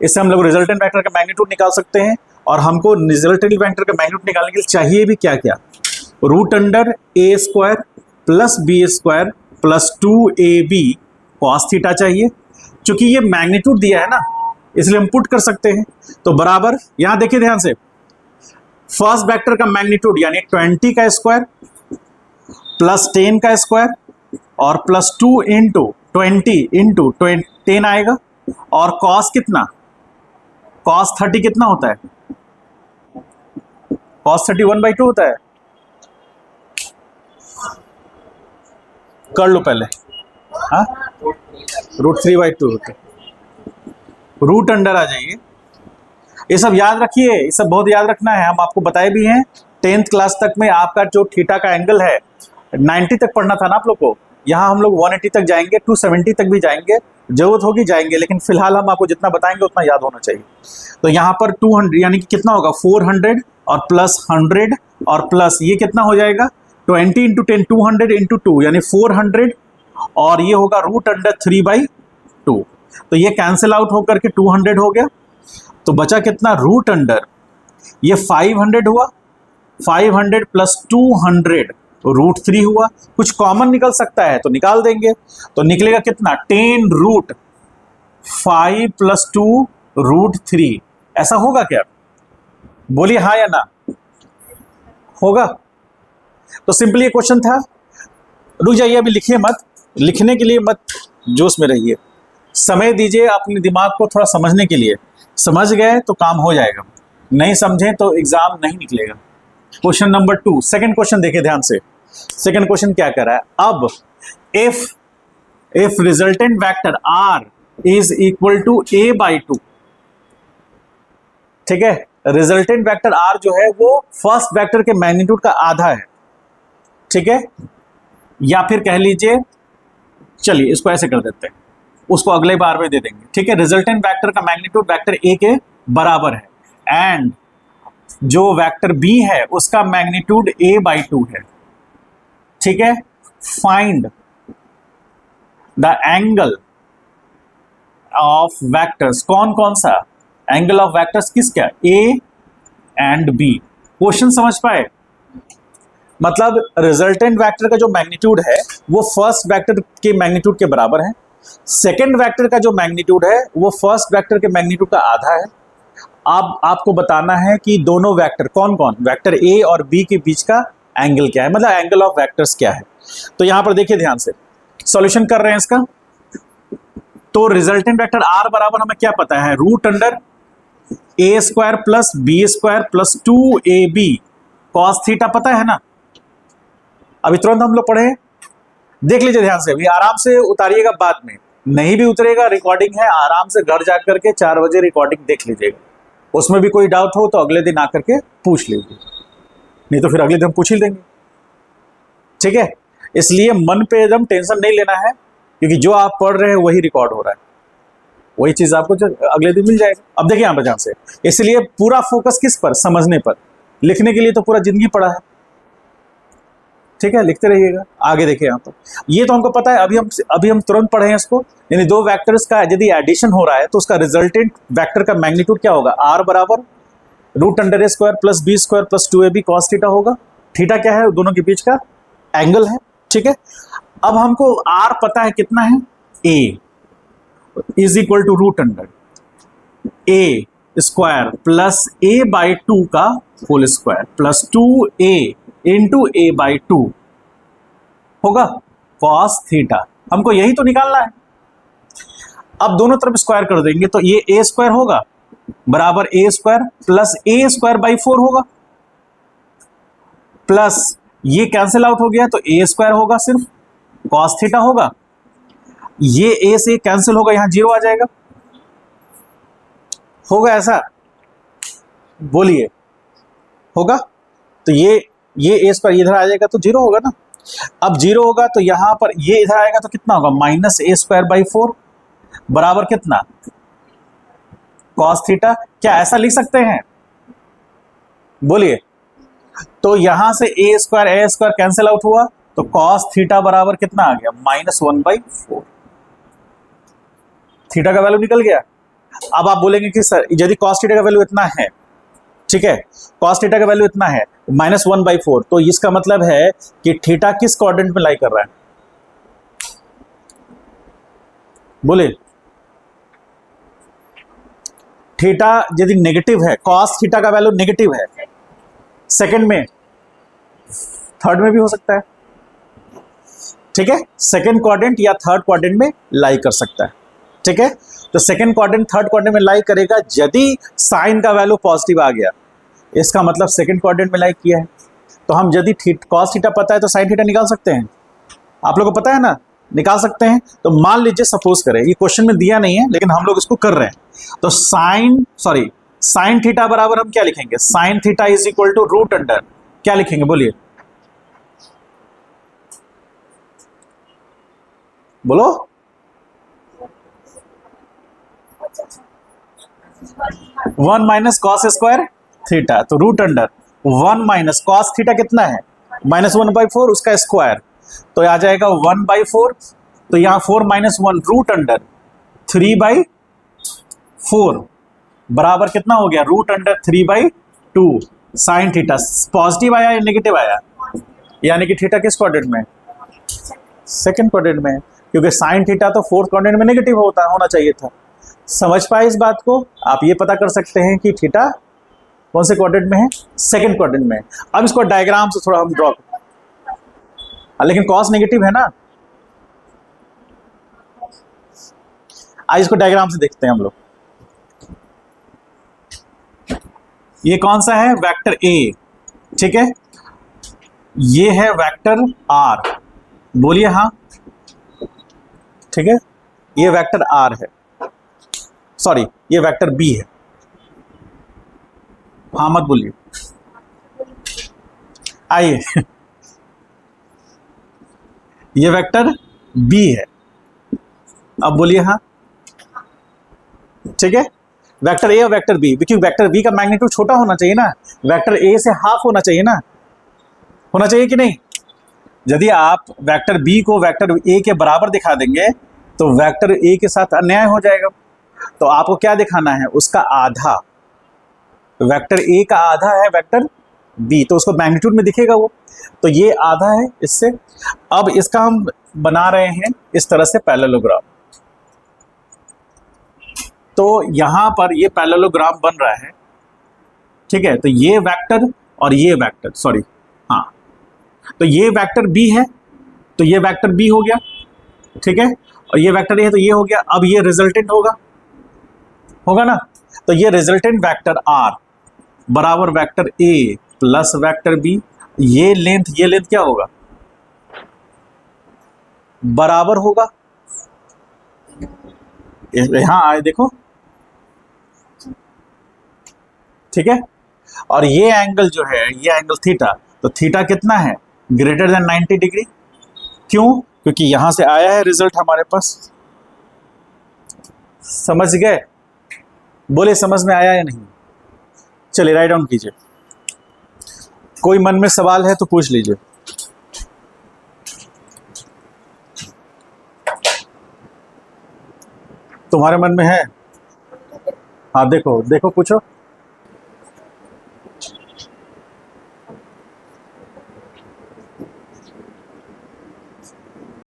Speaker 2: इससे हम लोग रिजल्टेंट वेक्टर का मैग्नीट्यूड निकाल सकते हैं और हमको रिजल्टेंट वेक्टर का मैग्नीट्यूड निकालने के लिए चाहिए भी क्या क्या, रूट अंडर ए square plus B square plus 2ab cos theta चाहिए। चूंकि ये मैग्नीट्यूड दिया है ना, इसलिए हम पुट कर सकते हैं। तो बराबर, यहां देखिए ध्यान से, फर्स्ट वेक्टर का मैग्नीट्यूड यानी 20 का स्क्वायर प्लस 10 का स्क्वायर और प्लस 2 इंटू 20 इंटू 10 आएगा, और कॉस कितना, कॉस 30 कितना होता है, कॉस 30 1/2 होता है। कर लो पहले, हाँ, रूट 3/2 होता है। रूट अंडर आ जाइए, ये सब याद रखिए, ये सब बहुत याद रखना है, हम आपको बताए भी हैं। 10th क्लास तक में आपका जो थीटा का एंगल है 90 तक पढ़ना था ना आप लोग को, यहाँ हम लोग 180 तक जाएंगे, 270 तक भी जाएंगे, जरूरत होगी जाएंगे, लेकिन फिलहाल हम आपको जितना बताएंगे उतना याद होना चाहिए। तो यहाँ पर 200 यानी कि कितना होगा, 400 और प्लस 100 और प्लस ये कितना हो जाएगा, 20 इंटू 10 200 इंटू 2 यानी 400 और ये होगा रूट अंडर 3/2। तो ये कैंसिल आउट होकर के 200 हो गया, तो बचा कितना, रूट अंडर, ये 500 हुआ, 500 प्लस 200 रूट 3 हुआ। कुछ कॉमन निकल सकता है तो निकाल देंगे, तो निकलेगा कितना, 10 रूट 5 प्लस 2 रूट 3। ऐसा होगा क्या, बोलिए हाँ या ना, होगा। तो सिंपली ये क्वेश्चन था। रुक जाइए, अभी लिखिए मत, लिखने के लिए मत जोश में रहिए, समय दीजिए अपने दिमाग को थोड़ा समझने के लिए। समझ गए तो काम हो जाएगा, नहीं समझे तो एग्जाम नहीं निकलेगा। क्वेश्चन नंबर 2, सेकंड क्वेश्चन देखिए ध्यान से। सेकंड क्वेश्चन क्या कर रहा है, अब if resultant vector r is equal to a/2, ठीक है, रिजल्टेंट वेक्टर r जो है वो फर्स्ट वेक्टर के मैग्नीट्यूड का आधा है, ठीक है, या फिर कह लीजिए, चलिए इसको ऐसे कर देते हैं, उसको अगले बार में दे देंगे, ठीक है। रिजल्टेंट वेक्टर का मैग्नीट्यूड वेक्टर ए के बराबर है एंड जो वेक्टर बी है उसका मैग्नीट्यूड a/2 है, ठीक है। Find the angle of vectors, कौन कौन सा एंगल ऑफ वेक्टर्स किसका, ए एंड बी। क्वेश्चन समझ पाए, मतलब रिजल्टेंट वेक्टर का जो मैग्नीट्यूड है वो फर्स्ट वेक्टर के मैग्नीट्यूड के बराबर है, सेकेंड वेक्टर का जो मैग्नीट्यूड है वो फर्स्ट वेक्टर के मैग्नीट्यूड का आधा है। अब आपको बताना है कि दोनों वेक्टर कौन कौन, वेक्टर ए और बी के बीच का एंगल क्या है, मतलब एंगल ऑफ वेक्टर्स क्या है। तो यहां पर देखिए ध्यान से, सॉल्यूशन कर रहे हैं इसका। तो रिजल्टेंट वेक्टर आर बराबर हमें क्या पता है, रूट अंडर ए square plus B square plus 2ab cos theta पता है ना, अभी तुरंत हम लोग पढ़े, देख लीजिए ध्यान से, अभी आराम से उतारिएगा, बाद में नहीं भी उतरेगा, रिकॉर्डिंग है, आराम से घर जाकर के 4 बजे रिकॉर्डिंग देख लीजिएगा, उसमें भी कोई डाउट हो तो अगले दिन आकर के पूछ लीजिए, नहीं तो फिर अगले दिन पूछ ही लेंगे, ठीक है। इसलिए मन पे एकदम टेंशन नहीं लेना है, क्योंकि जो आप पढ़ रहे हैं वही रिकॉर्ड हो रहा है, वही चीज आपको अगले दिन मिल जाएगा। अब देखिए यहाँ पर ध्यान से, इसलिए पूरा फोकस किस पर, समझने पर, लिखने के लिए तो पूरा जिंदगी पड़ा है, ठीक है, लिखते रहिएगा। आगे देखिए यहाँ पर, ये तो हमको पता है, अभी हम तुरंत पढ़े हैं इसको, यानी दो वेक्टर्स का यदि एडिशन हो रहा है तो उसका रिजल्टेंट वेक्टर का मैग्नीट्यूड क्या होगा, r बराबर रूट अंडर ए square plus B square plus 2ab cos theta होगा। थीटा क्या है, दोनों के बीच का एंगल है, ठीक है। अब हमको r पता है कितना है, a is equal to root under A square plus a/2 का whole square plus 2a into a/2 होगा कॉस थीटा, हमको यही तो निकालना है। अब दोनों तरफ स्क्वायर कर देंगे तो ये a स्क्वायर होगा बराबर a square plus a square by 4 होगा, प्लस ये कैंसिल आउट हो गया तो a स्क्वायर होगा, सिर्फ कॉस थीटा होगा, ये a से कैंसिल होगा, यहां 0 आ जाएगा, होगा ऐसा, बोलिए होगा। तो ये ए स्क्वायर इधर आ जाएगा तो जीरो होगा ना। अब जीरो होगा तो यहां पर ये इधर आएगा तो कितना होगा, माइनस ए स्क्वायर बाई 4 बराबर कितना, कॉस थीटा। क्या ऐसा लिख सकते हैं, बोलिए। तो यहां से ए स्क्वायर कैंसिल आउट हुआ तो कॉस थीटा बराबर कितना आ गया, -1/4। थीटा का वैल्यू निकल गया। अब आप बोलेंगे कि सर यदि कॉस थीटा का वैल्यू इतना है, ठीक है, कॉस थीटा का वैल्यू इतना है -1/4, तो इसका मतलब है कि थीटा किस क्वाड्रेंट में लाई कर रहा है, बोले। थीटा यदि नेगेटिव है, कॉस थीटा का वैल्यू नेगेटिव है, सेकंड में, थर्ड में भी हो सकता है, ठीक है, सेकंड क्वाड्रेंट या थर्ड क्वाड्रेंट में लाई कर सकता है, ठीक है। तो सेकंड क्वाड्रेंट थर्ड क्वाड्रेंट में लाई करेगा यदि साइन का वैल्यू पॉजिटिव आ गया, इसका मतलब सेकंड क्वाड्रेंट में लाई किया है। तो हम यदि कॉस थीटा पता है तो साइन थीटा निकाल सकते हैं, आप लोगों को पता है ना, निकाल सकते हैं। तो मान लीजिए सपोज करें, ये क्वेश्चन में दिया नहीं है लेकिन हम लोग इसको कर रहे हैं, तो साइन थीटा बराबर हम क्या लिखेंगे, sine theta is equal to root under, क्या लिखेंगे बोलिए, बोलो। 1 माइनस कॉस स्क्वायर थीटा, तो root under 1 minus cos theta कितना है, -1/4, उसका स्क्वायर, तो आ जाएगा 1/4। तो यहां 4 - 1 रूट अंडर 3/4 बराबर कितना हो गया, root under 3/2 sine theta. Positive आया या नेगेटिव आया, यानी कि थीटा किस क्वाड्रेंट में, सेकंड क्वाड्रेंट में, क्योंकि साइन थीटा तो फोर्थ क्वाड्रेंट में नेगेटिव होना चाहिए था। समझ पाए इस बात को, आप ये पता कर सकते हैं कि थीटा कौन से क्वाड्रेंट में है, सेकंड क्वाड्रेंट में। अब इसको डायग्राम से थोड़ा हम ड्रॉ, लेकिन कॉस नेगेटिव है ना, आज इसको डायग्राम से देखते हैं हम लोग। ये कौन सा है, वेक्टर ए, ठीक है, ये है वेक्टर आर, बोलिए हाँ, ठीक है, ये वेक्टर आर है, सॉरी ये वेक्टर बी है, हाँ मत बोलिए, आइए ये वेक्टर बी है, अब बोलिए हाँ, ठीक है, वेक्टर ए और वेक्टर बी, क्योंकि वेक्टर बी का मैग्नीट्यूड छोटा होना चाहिए ना, वेक्टर ए से हाफ होना चाहिए ना, होना चाहिए कि नहीं। यदि आप वेक्टर बी को वेक्टर ए के बराबर दिखा देंगे तो वेक्टर ए के साथ अन्याय हो जाएगा। तो आपको क्या दिखाना है, उसका आधा, वेक्टर ए का आधा है वेक्टर बी, तो उसको मैग्नीट्यूड में दिखेगा वो, तो ये आधा है इससे। अब इसका हम बना रहे हैं इस तरह से पैरेललोग्राम, तो यहां पर ये पैरेललोग्राम बन रहा है, ठीक है, तो ये वेक्टर और ये वेक्टर, सॉरी हाँ, तो ये वेक्टर बी है तो ये वेक्टर बी हो गया, ठीक है, और ये वेक्टर ए है तो ये हो गया। अब ये रिजल्टेंट होगा ना, तो ये रिजल्टेंट वेक्टर आर बराबर vector A plus vector B, ये लेंथ क्या होगा, बराबर होगा, यहां आए देखो, ठीक है, और ये एंगल जो है, ये एंगल थीटा, तो थीटा कितना है, ग्रेटर देन 90 डिग्री, क्यों, क्योंकि यहां से आया है रिजल्ट हमारे पास। समझ गए, बोले समझ में आया या नहीं, चलिए राइट डाउन कीजिए, कोई मन में सवाल है तो पूछ लीजिए। तुम्हारे मन में है, हाँ देखो पूछो।